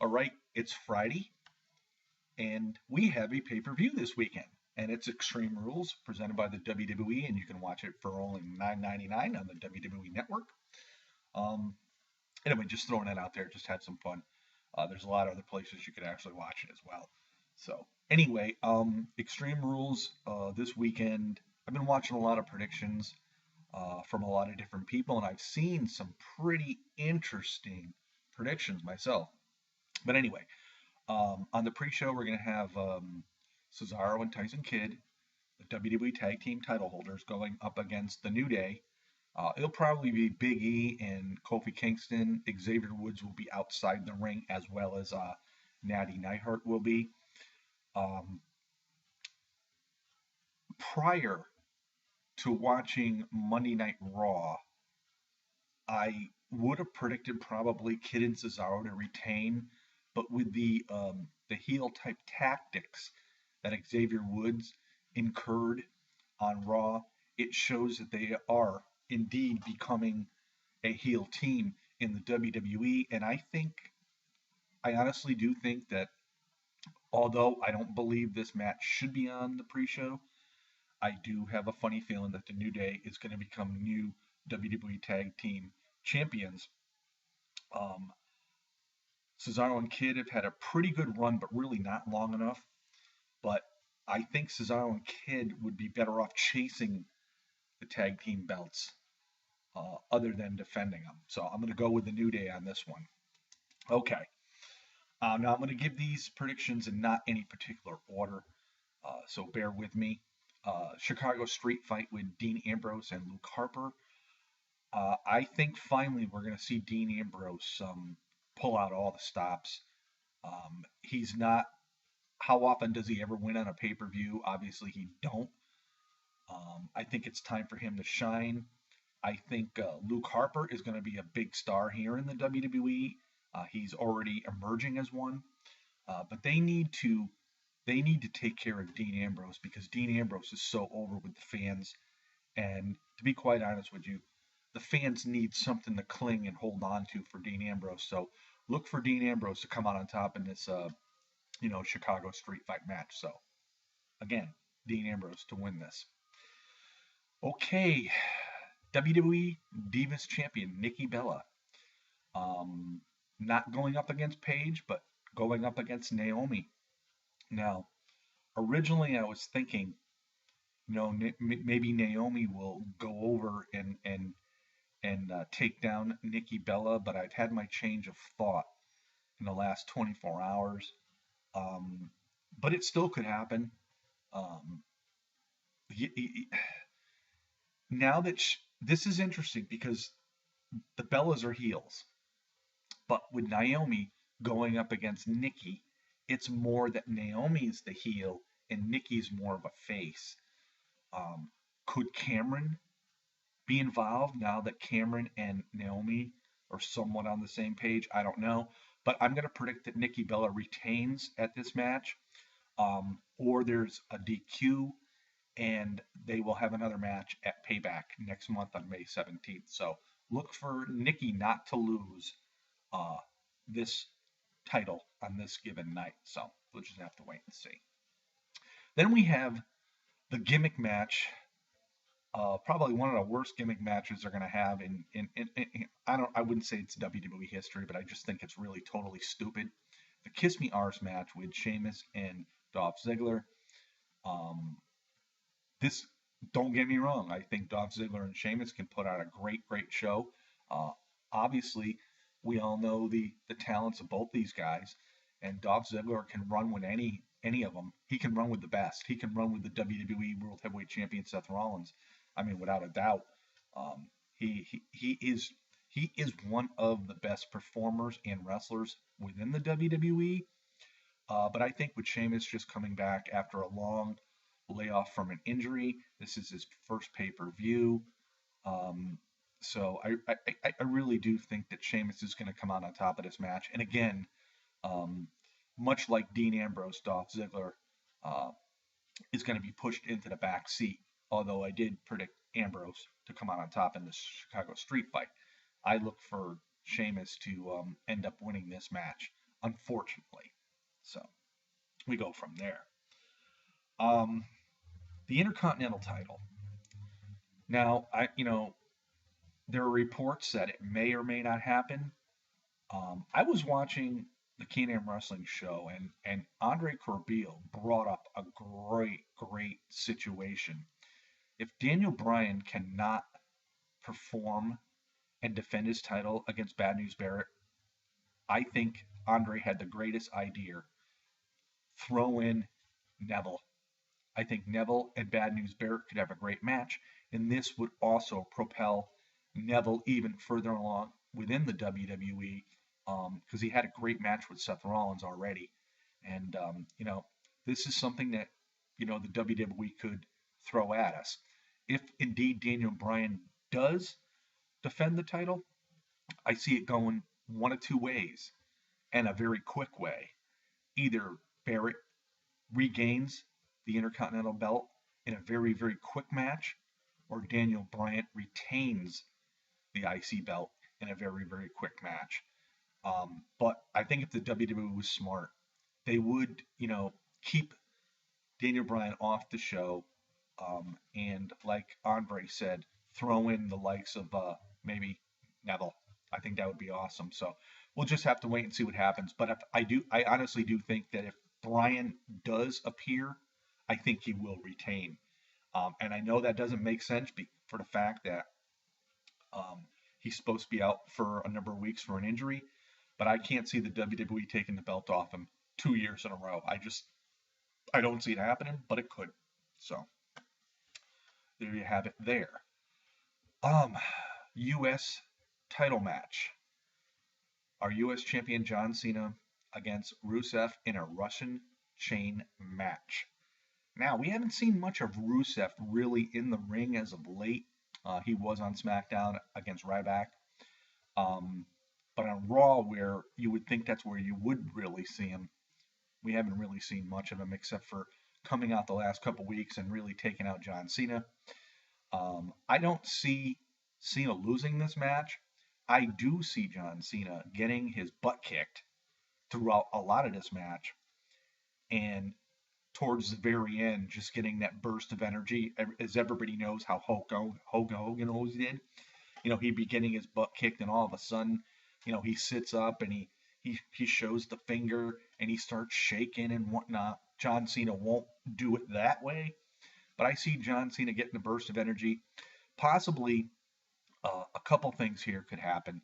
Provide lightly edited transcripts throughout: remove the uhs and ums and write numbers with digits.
All right, it's Friday, and we have a pay-per-view this weekend, and it's Extreme Rules presented by the WWE, and you can watch it for only $9.99 on the WWE Network. Um, anyway, just throwing that out there, just had some fun. There's a lot of other places you could actually watch it as well. So anyway, Extreme Rules this weekend. I've been watching a lot of predictions from a lot of different people, and I've seen some pretty interesting predictions myself. But anyway, on the pre-show, we're going to have Cesaro and Tyson Kidd, the WWE Tag Team title holders, going up against the New Day. It'll probably be Big E and Kofi Kingston. Xavier Woods will be outside the ring, as well as Natty Neidhart will be. Um, Prior to watching Monday Night Raw, I would have predicted probably Kid and Cesaro to retain, but with the heel type tactics that Xavier Woods incurred on Raw, it shows that they are indeed becoming a heel team in the WWE. And I honestly do think that although I don't believe this match should be on the pre-show, I do have a funny feeling that the New Day is going to become new WWE Tag Team champions. Um, Cesaro and Kidd have had a pretty good run, but really not long enough. But I think Cesaro and Kidd would be better off chasing the tag team belts other than defending them. So I'm going to go with the New Day on this one. Okay. Now I'm going to give these predictions in not any particular order, so bear with me. Chicago Street Fight with Dean Ambrose and Luke Harper. I think finally we're going to see Dean Ambrose pull out all the stops. He's not. How often does he ever win on a pay-per-view? Obviously, he don't. I think it's time for him to shine. I think Luke Harper is going to be a big star here in the WWE. He's already emerging as one, but they need to take care of Dean Ambrose because Dean Ambrose is so over with the fans. And to be quite honest with you, the fans need something to cling and hold on to for Dean Ambrose. So look for Dean Ambrose to come out on top in this, Chicago Street Fight match. So again, Dean Ambrose to win this. Okay, WWE Divas Champion Nikki Bella. Um, Not going up against Paige, but going up against Naomi. Now, originally I was thinking, maybe Naomi will go over and take down Nikki Bella, but I've had my change of thought in the last 24 hours. Um, but it still could happen. Um, y- y- Now that this is interesting because the Bellas are heels, but with Naomi going up against Nikki, it's more that Naomi's the heel and Nikki's more of a face. Um, could Cameron be involved now that Cameron and Naomi are somewhat on the same page? I don't know. But I'm going to predict that Nikki Bella retains at this match, or there's a DQ, and they will have another match at Payback next month on May 17th. So look for Nikki not to lose uh, this title on this given night. So we'll just have to wait and see. Then we have the gimmick match, probably one of the worst gimmick matches they're going to have I wouldn't say it's WWE history, but I just think it's really totally stupid. The Kiss Me Arse match with Sheamus and Dolph Ziggler. Um, this Don't get me wrong, I think Dolph Ziggler and Sheamus can put out a great show. Uh, Obviously, we all know the talents of both these guys, and Dolph Ziggler can run with any of them. He can run with the best. He can run with the WWE World Heavyweight Champion Seth Rollins. I mean, without a doubt, um, he is one of the best performers and wrestlers within the WWE. But I think with Sheamus just coming back after a long layoff from an injury, this is his first pay-per-view. Um, so I really do think that Sheamus is going to come out on top of this match. And again, um, much like Dean Ambrose, Dolph Ziggler uh, is going to be pushed into the back seat. Although I did predict Ambrose to come out on top in the Chicago Street Fight, I look for Sheamus to end up winning this match unfortunately. So we go from there. Um, the Intercontinental title. Now, there are reports that it may or may not happen. I was watching the Can-Am Wrestling show, and Andre Corbeil brought up a great situation. If Daniel Bryan cannot perform and defend his title against Bad News Barrett, I think Andre had the greatest idea. Throw in Neville. I think Neville and Bad News Barrett could have a great match, and this would also propel Neville even further along within the WWE because he had a great match with Seth Rollins already, and this is something that the WWE could throw at us if indeed Daniel Bryan does defend the title. I see it going one of two ways, and a very quick way. Either Barrett regains the Intercontinental belt in a very quick match, or Daniel Bryan retains the IC belt in a very quick match. But I think if the WWE was smart, they would, keep Daniel Bryan off the show, and like Andre said, throw in the likes of maybe Neville. I think that would be awesome. So we'll just have to wait and see what happens. But if I honestly do think that if Bryan does appear, I think he will retain. And I know that doesn't make sense for the fact that um, he's supposed to be out for a number of weeks for an injury, but I can't see the WWE taking the belt off him 2 years in a row. I don't see it happening, but it could. So there you have it there. Um, U.S. title match. Our U.S. champion John Cena against Rusev in a Russian chain match. Now, we haven't seen much of Rusev really in the ring as of late. He was on SmackDown against Ryback. Um, but on Raw, where you would think that's where you would really see him, we haven't really seen much of him except for coming out the last couple weeks and really taking out John Cena. I don't see Cena losing this match. I do see John Cena getting his butt kicked throughout a lot of this match, and towards the very end, just getting that burst of energy, as everybody knows how Hogan always did. He'd be getting his butt kicked, and all of a sudden, he sits up and he shows the finger and he starts shaking and whatnot. John Cena won't do it that way, but I see John Cena getting a burst of energy. Possibly a couple things here could happen.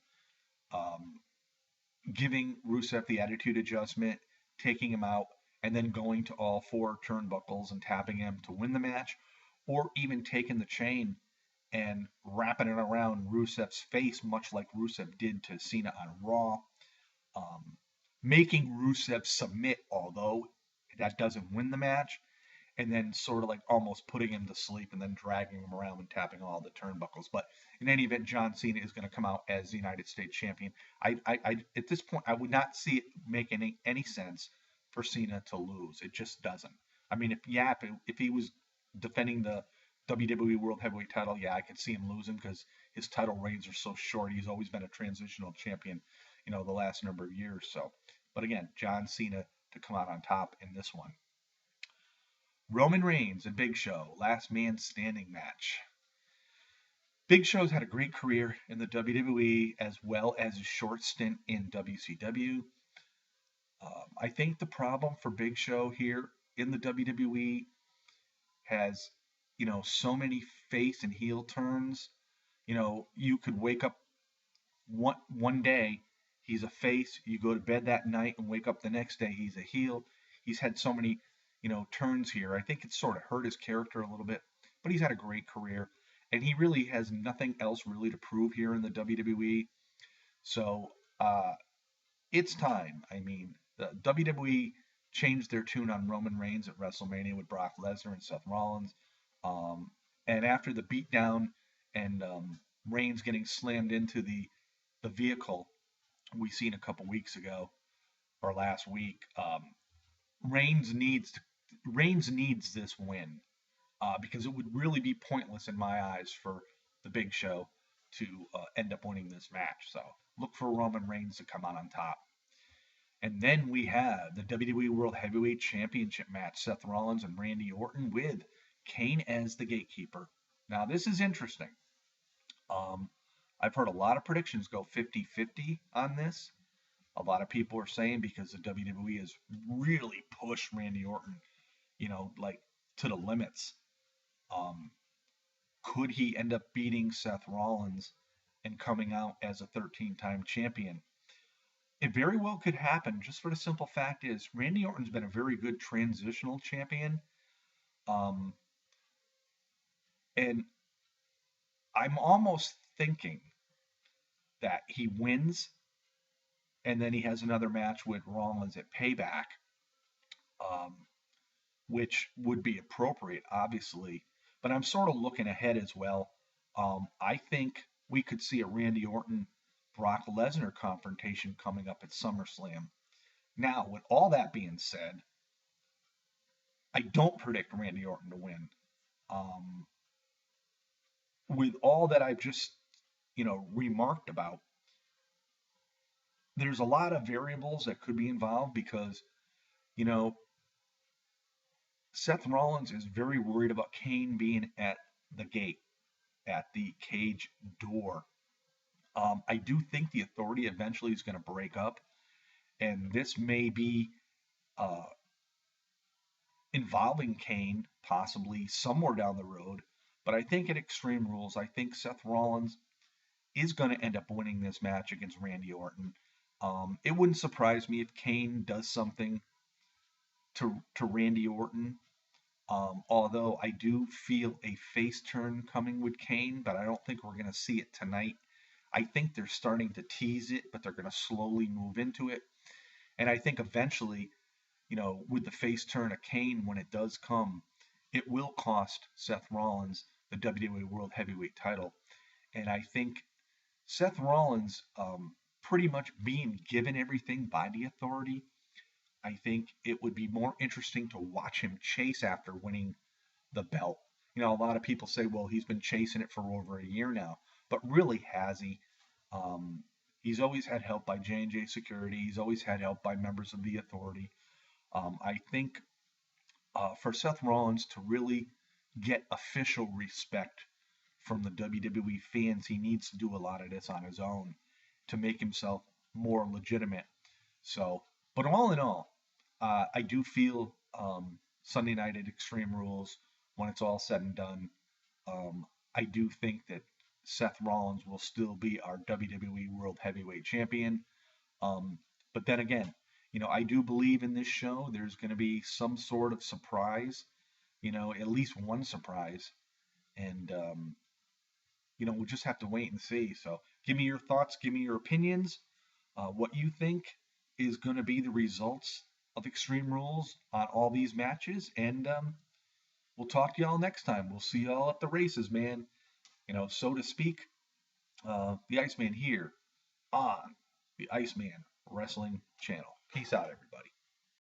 Um, Giving Rusev the attitude adjustment, taking him out, and then going to all four turnbuckles and tapping him to win the match, or even taking the chain and wrapping it around Rusev's face, much like Rusev did to Cena on Raw, um, making Rusev submit, although that doesn't win the match, and then sort of like almost putting him to sleep and then dragging him around and tapping all the turnbuckles. But in any event, John Cena is going to come out as the United States champion. At this point, I would not see it make any sense for Cena to lose. It just doesn't. I mean, if he was defending the WWE World Heavyweight title, yeah, I could see him losing because his title reigns are so short. He's always been a transitional champion, the last number of years. So, but again, John Cena to come out on top in this one. Roman Reigns and Big Show, last man standing match. Big Show's had a great career in the WWE as well as a short stint in WCW. I think the problem for Big Show here in the WWE has, so many face and heel turns. You could wake up one day, he's a face. You go to bed that night and wake up the next day, he's a heel. He's had so many, turns here. I think it's sort of hurt his character a little bit, but he's had a great career, and he really has nothing else really to prove here in the WWE. So it's time. I mean, the WWE changed their tune on Roman Reigns at WrestleMania with Brock Lesnar and Seth Rollins. Um, and after the beatdown and Reigns getting slammed into the vehicle we seen a couple weeks ago or last week, Reigns needs this win because it would really be pointless in my eyes for the Big Show to end up winning this match. So look for Roman Reigns to come out on top. And then we have the WWE World Heavyweight Championship match, Seth Rollins and Randy Orton with Kane as the gatekeeper. Now, this is interesting. Um, I've heard a lot of predictions go 50-50 on this. A lot of people are saying because the WWE has really pushed Randy Orton, like to the limits. Um, could he end up beating Seth Rollins and coming out as a 13-time champion? It very well could happen, just for the simple fact is Randy Orton's been a very good transitional champion. Um, and I'm almost thinking that he wins and then he has another match with Rollins at Payback, um, which would be appropriate, obviously. But I'm sort of looking ahead as well. I think we could see a Randy Orton Brock Lesnar confrontation coming up at SummerSlam. Now, with all that being said, I don't predict Randy Orton to win. Um, with all that I've just, remarked about, there's a lot of variables that could be involved because, you know, Seth Rollins is very worried about Kane being at the gate, at the cage door. I do think the authority eventually is going to break up, and this may be uh, involving Kane possibly somewhere down the road. But I think at Extreme Rules, I think Seth Rollins is going to end up winning this match against Randy Orton. It wouldn't surprise me if Kane does something to Randy Orton. Although I do feel a face turn coming with Kane, but I don't think we're going to see it tonight. I think they're starting to tease it, but they're going to slowly move into it. And I think eventually, with the face turn of Kane, when it does come, it will cost Seth Rollins the WWE World Heavyweight title. And I think Seth Rollins, pretty much being given everything by the authority, I think it would be more interesting to watch him chase after winning the belt. A lot of people say, well, he's been chasing it for over a year now, but really has he? Um, he's always had help by J&J Security. He's always had help by members of the authority. I think for Seth Rollins to really get official respect from the WWE fans, he needs to do a lot of this on his own to make himself more legitimate. So, but all in all, I do feel Sunday night at Extreme Rules, when it's all said and done, I do think that Seth Rollins will still be our WWE World Heavyweight Champion. Um, but then again, I do believe in this show there's going to be some sort of surprise, at least one surprise. And, we'll just have to wait and see. So give me your thoughts, give me your opinions, what you think is going to be the results of Extreme Rules on all these matches. And we'll talk to y'all next time. We'll see y'all at the races, man. So to speak, the Iceman here on the Iceman Wrestling Channel. Peace out, everybody.